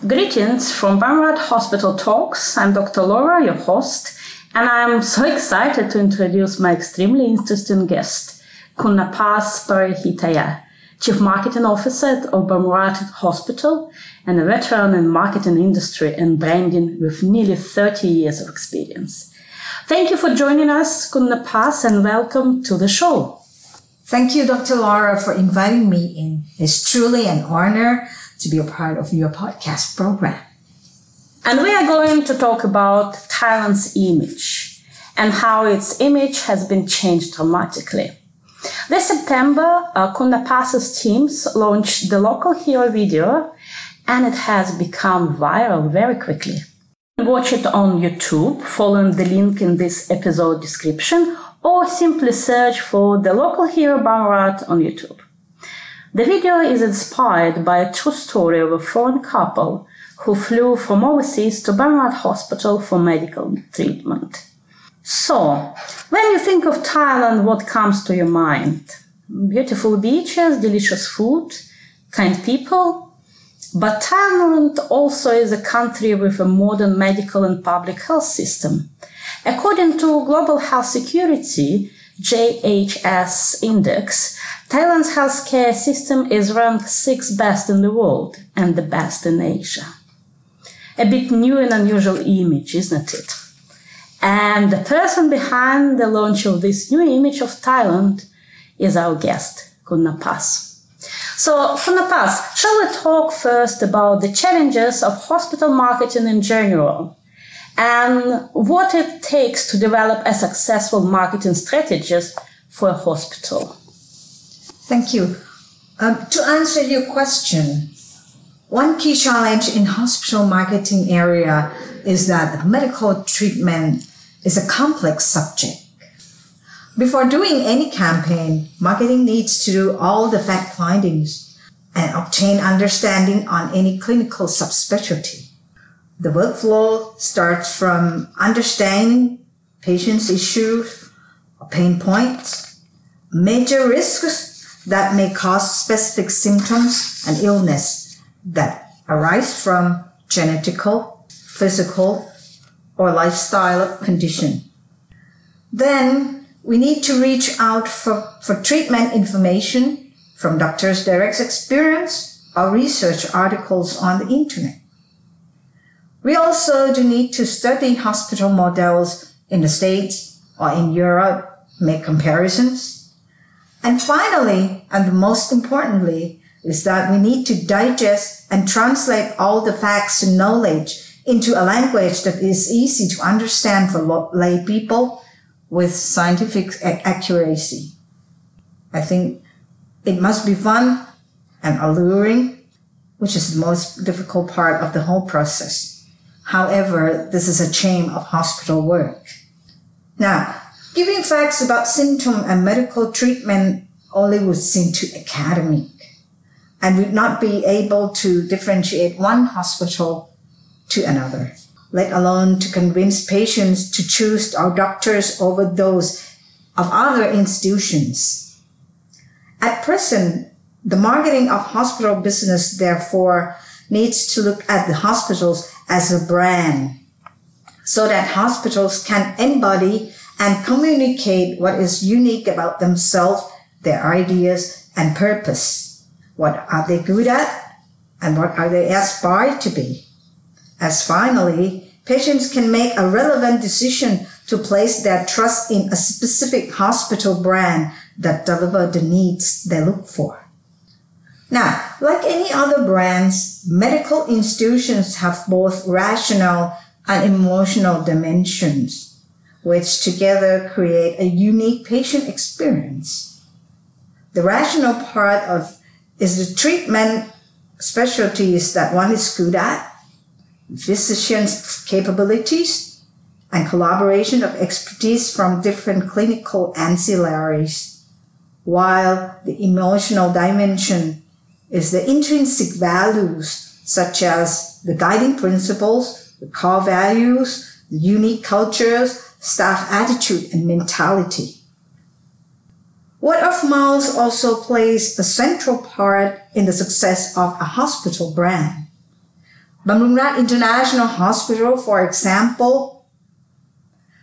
Greetings from Bumrungrad Hospital Talks. I'm Dr. Laura, your host, and I'm so excited to introduce my extremely interesting guest, Napas Paorohitya, Chief Marketing Officer of Bumrungrad Hospital and a veteran in marketing industry and branding with nearly 30 years of experience. Thank you for joining us, Napas, and welcome to the show. Thank you, Dr. Laura, for inviting me in. It's truly an honor to be a part of your podcast program. And we are going to talk about Thailand's image and how its image has been changed dramatically. This September, Napas's teams launched the Local Hero video, and it has become viral very quickly. Watch it on YouTube, following the link in this episode description, or simply search for the Local Hero Bumrungrad on YouTube. The video is inspired by a true story of a foreign couple who flew from overseas to Bumrungrad Hospital for medical treatment. So, when you think of Thailand, what comes to your mind? Beautiful beaches, delicious food, kind people? But Thailand also is a country with a modern medical and public health system. According to Global Health Security JHS Index, Thailand's healthcare system is ranked 6th best in the world and the best in Asia. A bit new and unusual image, isn't it? And the person behind the launch of this new image of Thailand is our guest, Napas. So, Napas, shall we talk first about the challenges of hospital marketing in general and what it takes to develop a successful marketing strategies for a hospital? Thank you. To answer your question, one key challenge in hospital marketing area is that medical treatment is a complex subject. Before doing any campaign, marketing needs to do all the fact findings and obtain understanding on any clinical subspecialty. The workflow starts from understanding patients' issues or pain points, major risks that may cause specific symptoms and illness that arise from genetical, physical, or lifestyle condition. Then we need to reach out for treatment information from doctors' direct experience or research articles on the internet. We also do need to study hospital models in the States or in Europe, make comparisons. And finally, and most importantly, is that we need to digest and translate all the facts and knowledge into a language that is easy to understand for lay people with scientific accuracy. I think it must be fun and alluring, which is the most difficult part of the whole process. However, this is a chain of hospital work. Now, giving facts about symptom and medical treatment only would seem too academic and would not be able to differentiate one hospital to another, let alone to convince patients to choose our doctors over those of other institutions. At present, the marketing of hospital business, therefore, needs to look at the hospitals as a brand so that hospitals can embody and communicate what is unique about themselves, their ideas and purpose. What are they good at and what are they aspired to be? As finally, patients can make a relevant decision to place their trust in a specific hospital brand that delivers the needs they look for. Now, like any other brands, medical institutions have both rational and emotional dimensions, which together create a unique patient experience. The rational part is the treatment specialties that one is good at, physicians' capabilities, and collaboration of expertise from different clinical ancillaries, while the emotional dimension is the intrinsic values such as the guiding principles, the core values, the unique cultures, staff attitude, and mentality. Word of mouth also plays a central part in the success of a hospital brand. Bumrungrad International Hospital, for example.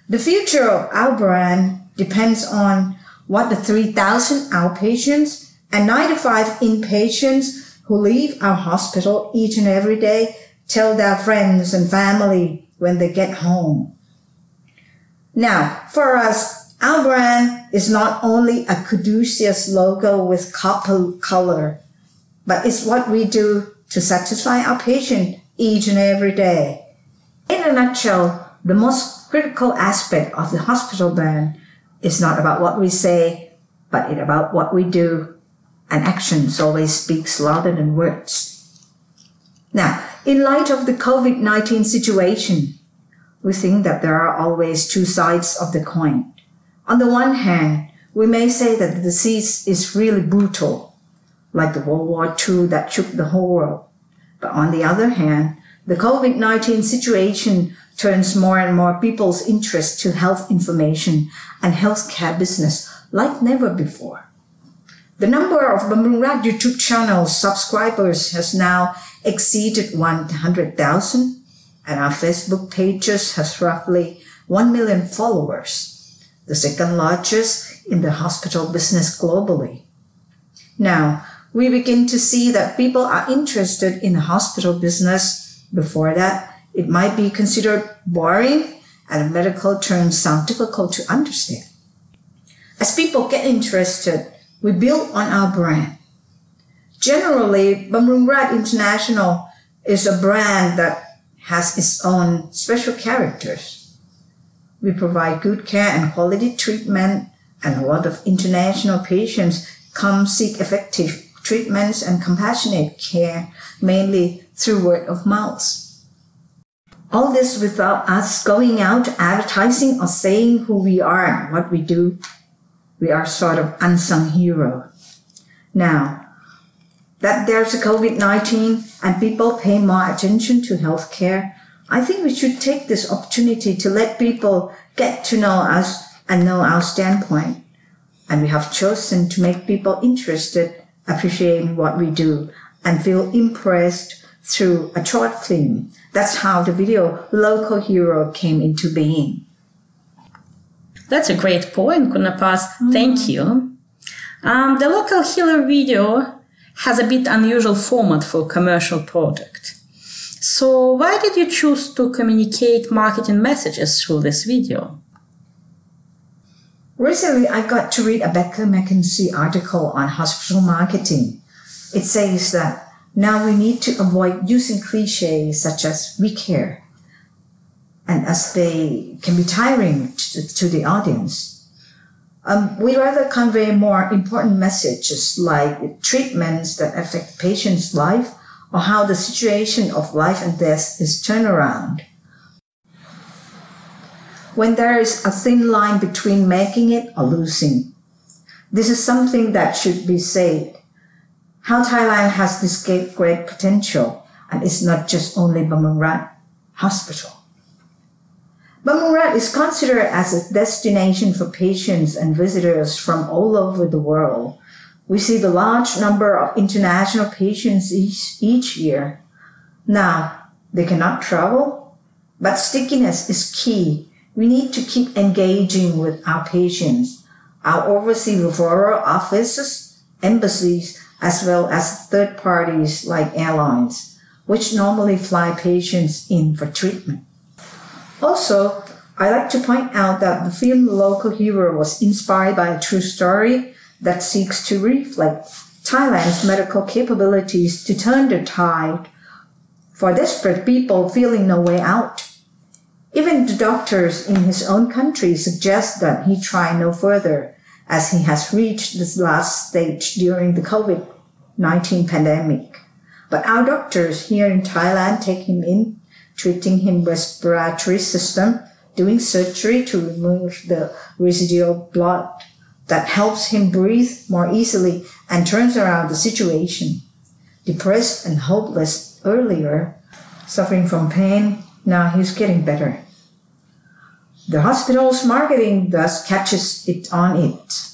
The future of our brand depends on what the 3,000 outpatients and 95 inpatients who leave our hospital each and every day tell their friends and family when they get home. Now, for us, our brand is not only a caduceus logo with copper color, but it's what we do to satisfy our patient each and every day. In a nutshell, the most critical aspect of the hospital brand is not about what we say, but it's about what we do, and actions always speaks louder than words. Now, in light of the COVID-19 situation, we think that there are always two sides of the coin. On the one hand, we may say that the disease is really brutal, like the World War II that shook the whole world. But on the other hand, the COVID-19 situation turns more and more people's interest to health information and healthcare business like never before. The number of Bumrungrad YouTube channel subscribers has now exceeded 100,000, and our Facebook pages has roughly 1 million followers, the second largest in the hospital business globally. Now, we begin to see that people are interested in the hospital business. Before that, it might be considered boring and medical terms sound difficult to understand. As people get interested, we build on our brand. Generally, Bumrungrad International is a brand that has its own special characters. We provide good care and quality treatment, and a lot of international patients come seek effective treatments and compassionate care, mainly through word of mouth. All this without us going out advertising or saying who we are and what we do. We are sort of unsung hero. Now, that there's a COVID-19 and people pay more attention to healthcare, I think we should take this opportunity to let people get to know us and know our standpoint. And we have chosen to make people interested, appreciating what we do, and feel impressed through a short film. That's how the video Local Hero came into being. That's a great point, Napas. Thank you. The Local Hero video has a bit unusual format for a commercial product. So why did you choose to communicate marketing messages through this video? Recently, I got to read a Becker McKenzie article on hospital marketing. It says that now we need to avoid using cliches such as "we care," and as they can be tiring to the audience. We rather convey more important messages like treatments that affect the patient's life or how the situation of life and death is turned around. When there is a thin line between making it or losing, this is something that should be said. How Thailand has this great potential, and it's not just only Bumrungrad Hospital. Bumrungrad is considered as a destination for patients and visitors from all over the world. We see the large number of international patients each year. Now, they cannot travel, but stickiness is key. We need to keep engaging with our patients, our overseas referral offices, embassies, as well as third parties like airlines, which normally fly patients in for treatment. Also, I like to point out that the film Local Hero was inspired by a true story that seeks to reflect Thailand's medical capabilities to turn the tide for desperate people feeling no way out. Even the doctors in his own country suggest that he try no further, as he has reached this last stage during the COVID-19 pandemic. But our doctors here in Thailand take him in, treating him respiratory system, doing surgery to remove the residual blood that helps him breathe more easily and turns around the situation. Depressed and hopeless earlier, suffering from pain, now he's getting better. The hospital's marketing thus catches it on it,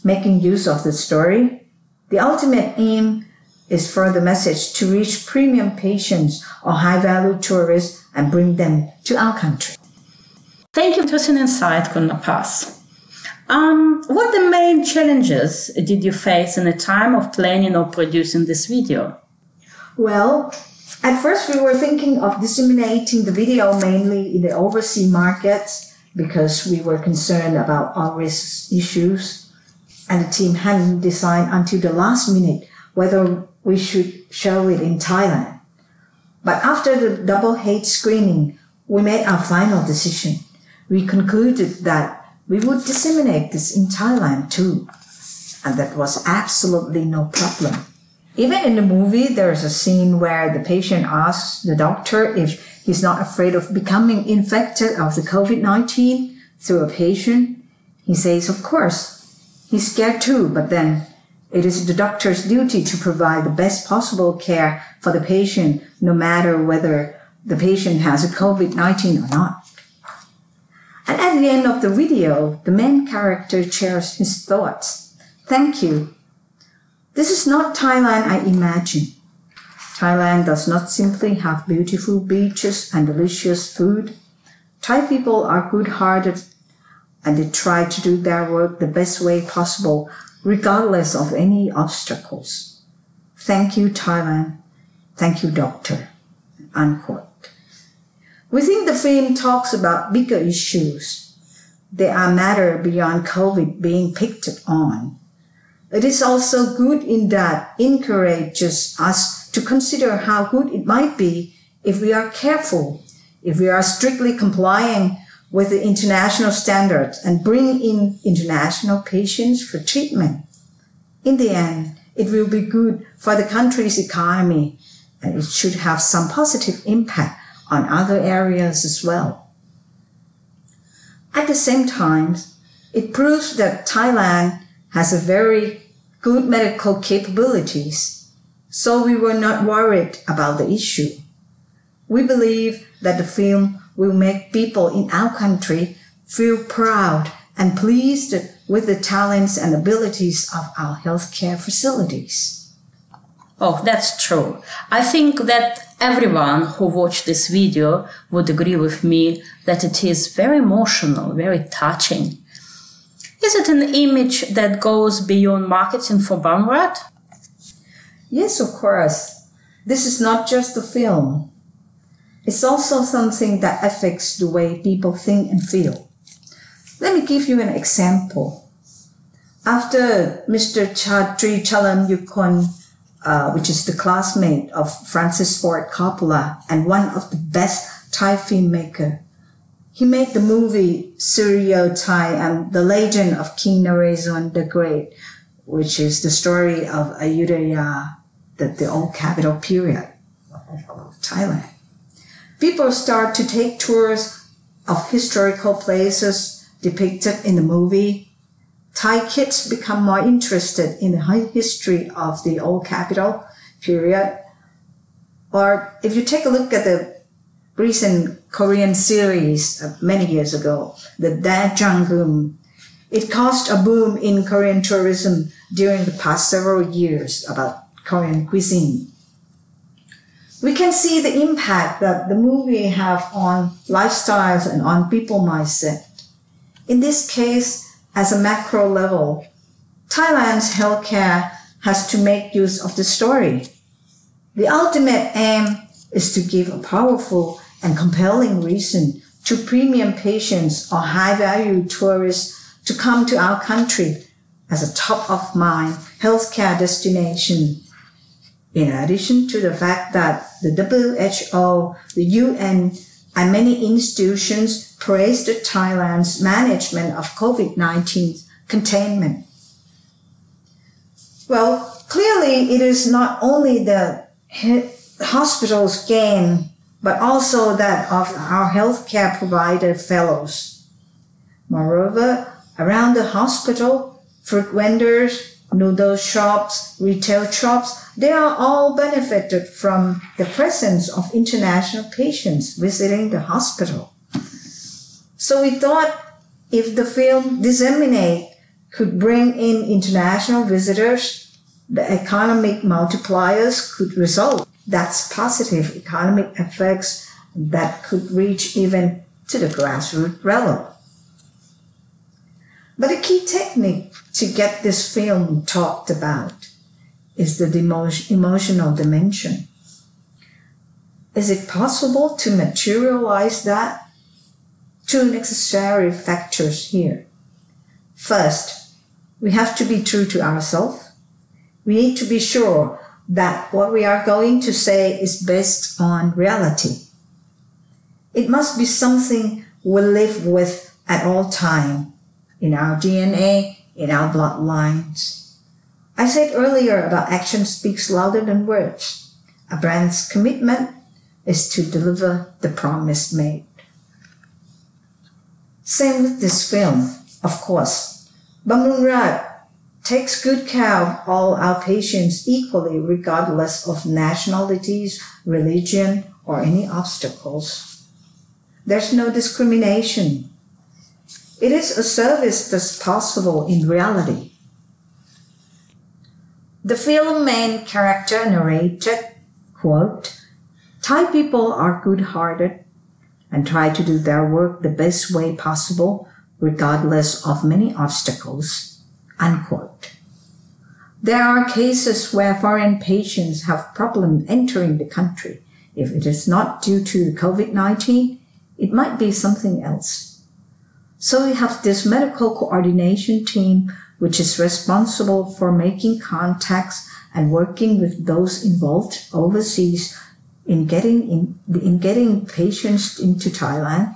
making use of the story. The ultimate aim is for the message to reach premium patients or high-value tourists and bring them to our country. Thank you for interesting insight, Napas. What the main challenges did you face in the time of planning or producing this video? Well, at first we were thinking of disseminating the video mainly in the overseas markets because we were concerned about our risk issues, and the team hadn't decided until the last minute whether we should show it in Thailand. But after the double hate screening, we made our final decision. We concluded that we would disseminate this in Thailand too, and that was absolutely no problem. Even in the movie, there's a scene where the patient asks the doctor if he's not afraid of becoming infected of the COVID-19 through a patient. He says, of course, he's scared too, but then it is the doctor's duty to provide the best possible care for the patient, no matter whether the patient has a COVID-19 or not. And at the end of the video, the main character shares his thoughts. Thank you. This is not Thailand I imagine. Thailand does not simply have beautiful beaches and delicious food. Thai people are good-hearted and they try to do their work the best way possible, regardless of any obstacles. Thank you, Thailand. Thank you, doctor. Unquote. We think the film talks about bigger issues. They are matter beyond COVID being picked on. It is also good in that it encourages us to consider how good it might be if we are careful, if we are strictly complying with the international standards and bring in international patients for treatment. In the end, it will be good for the country's economy, and it should have some positive impact on other areas as well. At the same time, it proves that Thailand has a very good medical capabilities, so we were not worried about the issue. We believe that the film will make people in our country feel proud and pleased with the talents and abilities of our healthcare facilities. Oh, that's true. I think that everyone who watched this video would agree with me that it is very emotional, very touching. Is it an image that goes beyond marketing for Bumrungrad? Yes, of course. This is not just a film. It's also something that affects the way people think and feel. Let me give you an example. After Mr. Chatri Chalamyukon, which is the classmate of Francis Ford Coppola and one of the best Thai filmmaker, he made the movie Suryo Thai and the Legend of King Naresuan the Great, which is the story of Ayutthaya, the old capital period of Thailand. People start to take tours of historical places depicted in the movie. Thai kids become more interested in the history of the old capital period. Or if you take a look at the recent Korean series many years ago, the Daejangum, it caused a boom in Korean tourism during the past several years about Korean cuisine. We can see the impact that the movie have on lifestyles and on people mindset. In this case, as a macro level, Thailand's healthcare has to make use of the story. The ultimate aim is to give a powerful and compelling reason to premium patients or high-value tourists to come to our country as a top-of-mind healthcare destination. In addition to the fact that the WHO, the UN, and many institutions praised Thailand's management of COVID-19 containment. Well, clearly it is not only the hospital's gain, but also that of our healthcare provider fellows. Moreover, around the hospital, fruit vendors, noodle shops, retail shops, they are all benefited from the presence of international patients visiting the hospital. So we thought if the film Disseminate could bring in international visitors, the economic multipliers could result. That's positive economic effects that could reach even to the grassroots level. But a key technique to get this film talked about is the emotional dimension. Is it possible to materialize that? Two necessary factors here. First, we have to be true to ourselves. We need to be sure that what we are going to say is based on reality. It must be something we live with at all times, in our DNA, in our bloodlines. I said earlier about action speaks louder than words. A brand's commitment is to deliver the promise made. Same with this film, of course. Bumrungrad takes good care of all our patients equally, regardless of nationalities, religion, or any obstacles. There's no discrimination. It is a service that's possible in reality. The film main character narrated, quote, "Thai people are good-hearted and try to do their work the best way possible, regardless of many obstacles," unquote. There are cases where foreign patients have problems entering the country. If it is not due to COVID-19, it might be something else. So we have this medical coordination team, which is responsible for making contacts and working with those involved overseas in getting patients into Thailand.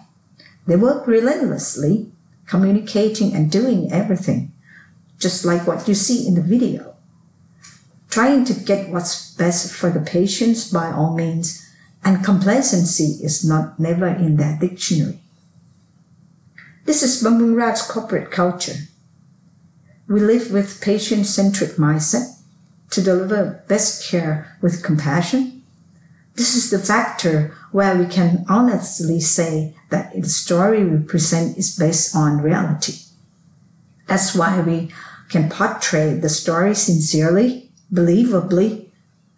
They work relentlessly, communicating and doing everything, just like what you see in the video. Trying to get what's best for the patients by all means, and complacency is never in their dictionary. This is Bumrungrad's corporate culture. We live with patient-centric mindset to deliver best care with compassion. This is the factor where we can honestly say that the story we present is based on reality. That's why we can portray the story sincerely, believably,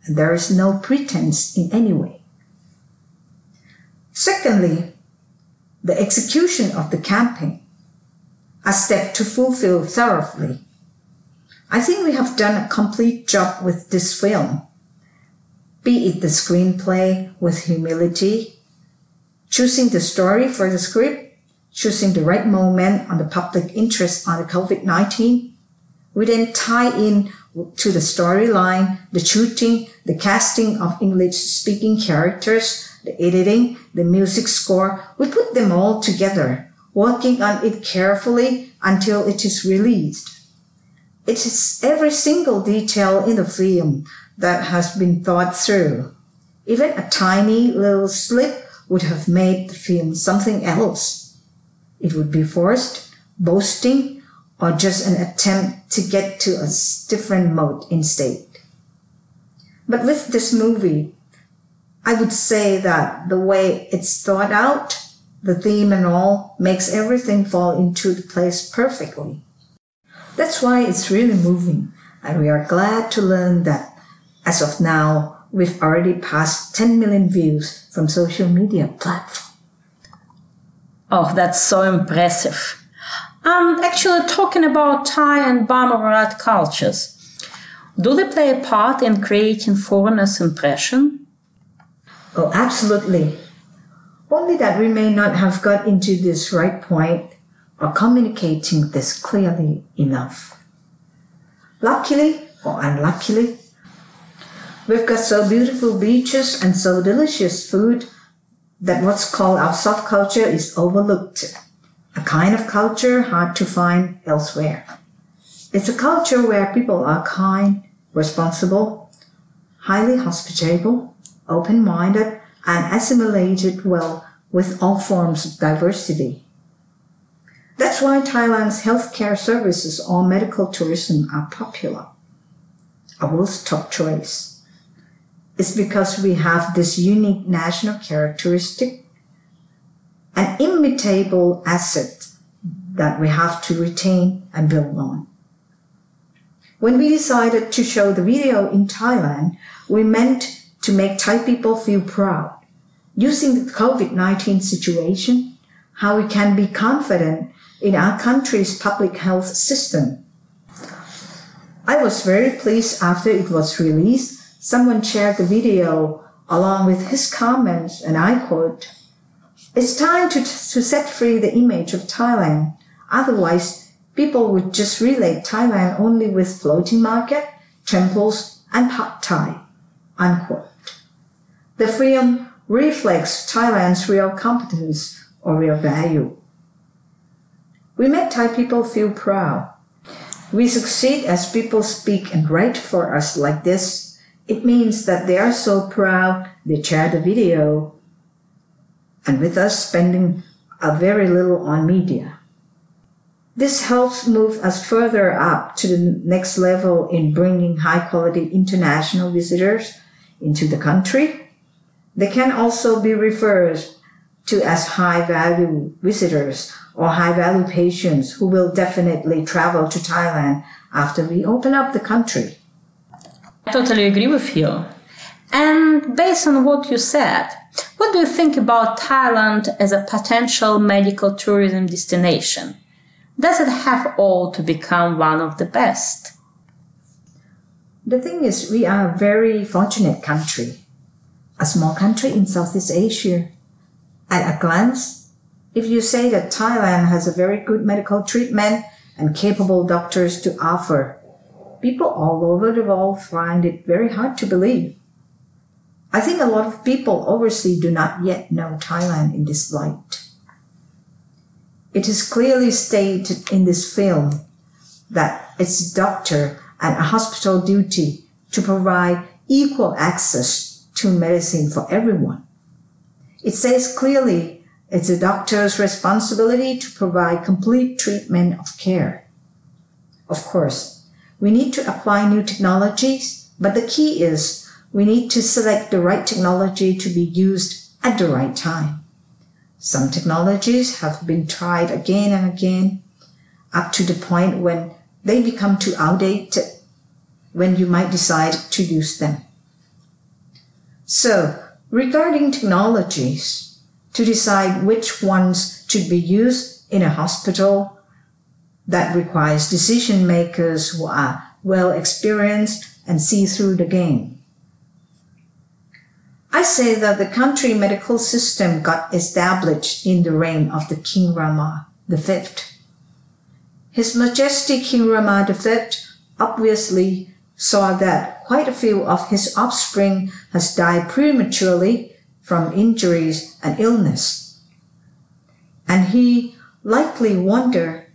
and there is no pretense in any way. Secondly, the execution of the campaign, a step to fulfill thoroughly. I think we have done a complete job with this film, be it the screenplay with humility, choosing the story for the script, choosing the right moment on the public interest on the COVID-19. We then tie in to the storyline, the shooting, the casting of English-speaking characters, the editing, the music score. We put them all together, working on it carefully until it is released. It is every single detail in the film that has been thought through. Even a tiny little slip would have made the film something else. It would be forced, boasting, or just an attempt to get to a different mode instead. But with this movie, I would say that the way it's thought out, the theme and all, makes everything fall into the place perfectly. That's why it's really moving, and we are glad to learn that as of now, we've already passed 10 million views from social media platforms. Oh, that's so impressive. Actually, talking about Thai and Bumrungrad cultures, do they play a part in creating foreigners' impression? Oh, absolutely. Only that we may not have got into this right point or communicating this clearly enough. Luckily or unluckily, we've got so beautiful beaches and so delicious food that what's called our soft culture is overlooked. A kind of culture hard to find elsewhere. It's a culture where people are kind, responsible, highly hospitable, open-minded, and assimilated well with all forms of diversity. That's why Thailand's healthcare services or medical tourism are popular, a world's top choice. It's because we have this unique national characteristic, an immutable asset that we have to retain and build on. When we decided to show the video in Thailand, we meant to make Thai people feel proud, using the COVID-19 situation, how we can be confident in our country's public health system. I was very pleased after it was released. Someone shared the video along with his comments, and I quote, "It's time to set free the image of Thailand. Otherwise, people would just relate Thailand only with floating market, temples, and pad Thai." Unquote. The film reflects Thailand's real competence or real value. We make Thai people feel proud. We succeed as people speak and write for us like this. It means that they are so proud they share the video, and with us spending a very little on media. This helps move us further up to the next level in bringing high-quality international visitors into the country. They can also be referred to as high-value visitors or high-value patients who will definitely travel to Thailand after we open up the country. I totally agree with you. And based on what you said, what do you think about Thailand as a potential medical tourism destination? Does it have all to become one of the best? The thing is, we are a very fortunate country, a small country in Southeast Asia. At a glance, if you say that Thailand has a very good medical treatment and capable doctors to offer, people all over the world find it very hard to believe. I think a lot of people overseas do not yet know Thailand in this light. It is clearly stated in this film that it's doctor and a hospital duty to provide equal access to medicine for everyone. It says clearly it's a doctor's responsibility to provide complete treatment of care. Of course, we need to apply new technologies, but the key is we need to select the right technology to be used at the right time. Some technologies have been tried again and again, up to the point when they become too outdated, when you might decide to use them. So, regarding technologies, to decide which ones should be used in a hospital, that requires decision makers who are well experienced and see through the game. I say that the country medical system got established in the reign of the King Rama V. His Majesty King Rama V obviously saw that quite a few of his offspring has died prematurely from injuries and illness. And he likely wondered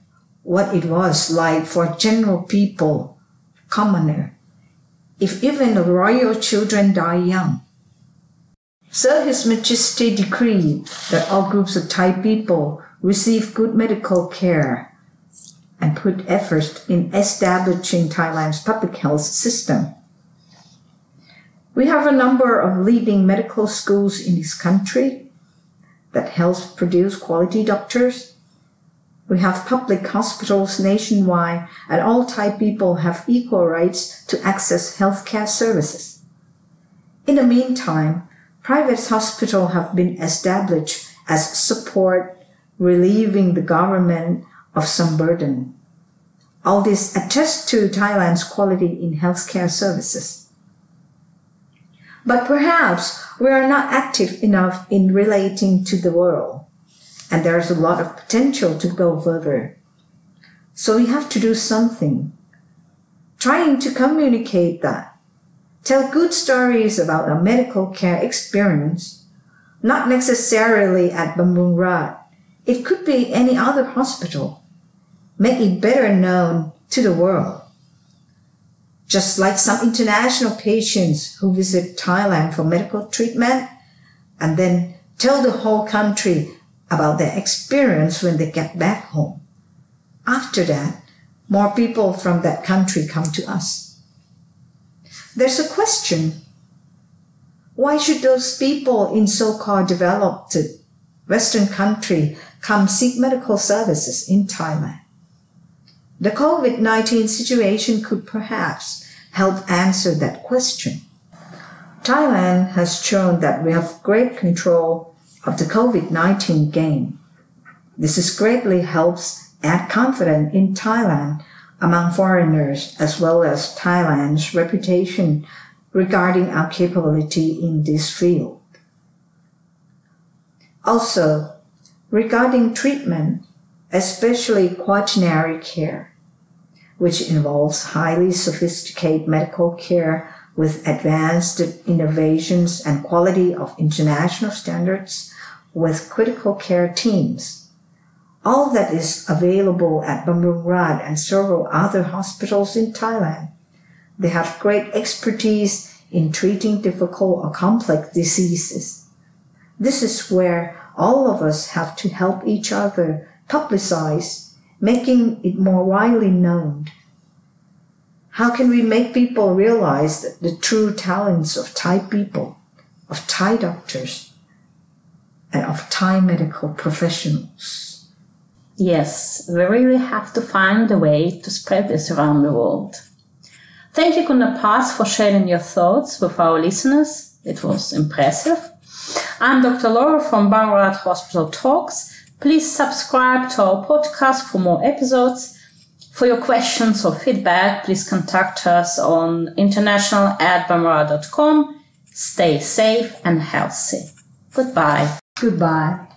what it was like for general people, commoner, if even the royal children die young. So His Majesty decreed that all groups of Thai people receive good medical care and put effort in establishing Thailand's public health system. We have a number of leading medical schools in this country that helps produce quality doctors. We have public hospitals nationwide, and all Thai people have equal rights to access healthcare services. In the meantime, private hospitals have been established as support, relieving the government of some burden. All this attests to Thailand's quality in healthcare services. But perhaps we are not active enough in relating to the world, and there's a lot of potential to go further. So we have to do something, trying to communicate that. Tell good stories about a medical care experience, not necessarily at Bumrungrad. It could be any other hospital. Make it better known to the world. Just like some international patients who visit Thailand for medical treatment and then tell the whole country about their experience when they get back home. After that, more people from that country come to us. There's a question. Why should those people in so-called developed Western country come seek medical services in Thailand? The COVID-19 situation could perhaps help answer that question. Thailand has shown that we have great control of the COVID-19 game. This greatly helps add confidence in Thailand among foreigners, as well as Thailand's reputation regarding our capability in this field. Also, regarding treatment, especially quaternary care, which involves highly sophisticated medical care with advanced innovations and quality of international standards with critical care teams. All that is available at Bumrungrad and several other hospitals in Thailand. They have great expertise in treating difficult or complex diseases. This is where all of us have to help each other publicize, making it more widely known. How can we make people realize the true talents of Thai people, of Thai doctors, and of Thai medical professionals? Yes, we really have to find a way to spread this around the world. Thank you, Napas, for sharing your thoughts with our listeners. It was impressive. I'm Dr. Laura from Bumrungrad Hospital Talks. Please subscribe to our podcast for more episodes. For your questions or feedback, please contact us on international@bumrungrad.com. Stay safe and healthy. Goodbye. Goodbye.